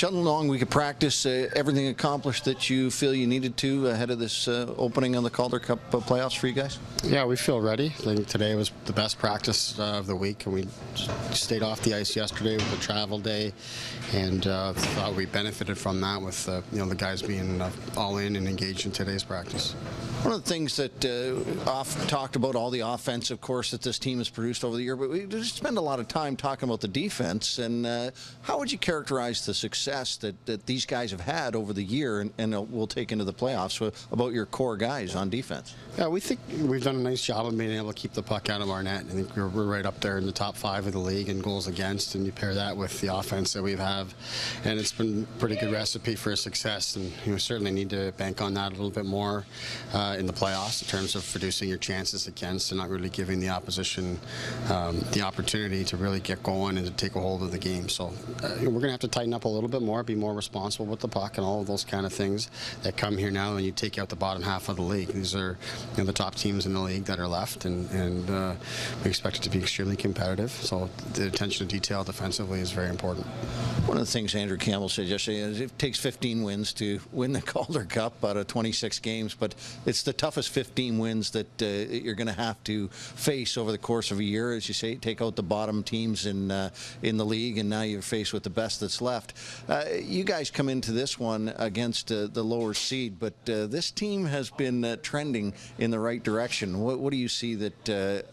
Sheldon, long week of practice, everything accomplished that you feel you needed to ahead of this opening on the Calder Cup playoffs for you guys? Yeah, we feel ready. I think today was the best practice of the week, and we stayed off the ice yesterday with the travel day, and thought we benefited from that with the guys being all in and engaged in today's practice. One of the things that oft talked about, all the offense, of course, that this team has produced over the year, but we just spend a lot of time talking about the defense. And how would you characterize the success that these guys have had over the year and will take into the playoffs about your core guys on defense? Yeah, we think we've done a nice job of being able to keep the puck out of our net. I think we're right up there in the top 5 of the league in goals against, and you pair that with the offense that we have, and it's been a pretty good recipe for success. And you certainly need to bank on that a little bit more in the playoffs in terms of reducing your chances against and not really giving the opposition the opportunity to really get going and to take a hold of the game. So we're going to have to tighten up a little bit more, be more responsible with the puck and all of those kind of things that come here now when you take out the bottom half of the league. These are the top teams in the league that are left, and we expect it to be extremely competitive. So the attention to detail defensively is very important. One of the things Andrew Campbell said yesterday is it takes 15 wins to win the Calder Cup out of 26 games, but it's the toughest 15 wins that you're going to have to face over the course of a year. As you say, take out the bottom teams in the league, and now you're faced with the best that's left. You guys come into this one against the lower seed, but this team has been trending in the right direction. What do you see that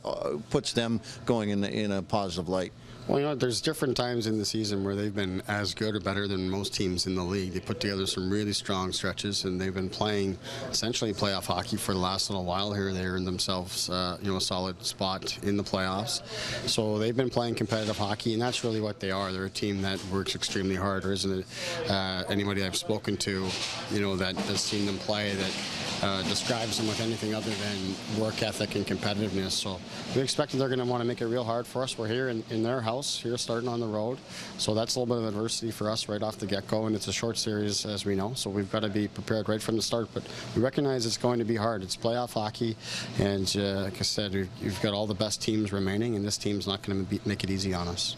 puts them going in a positive light? Well, there's different times in the season where they've been as good or better than most teams in the league. They put together some really strong stretches, and they've been playing essentially playoff hockey for the last little while here. They earned themselves, a solid spot in the playoffs. So they've been playing competitive hockey, and that's really what they are. They're a team that works extremely hard. There isn't anybody I've spoken to, that has seen them play that describes them with anything other than work ethic and competitiveness. So we expect that they're going to want to make it real hard for us. We're here in their house, here starting on the road. So that's a little bit of adversity for us right off the get-go, and it's a short series, as we know. So we've got to be prepared right from the start. But we recognize it's going to be hard. It's playoff hockey, and like I said, we've got all the best teams remaining, and this team's not going to make it easy on us.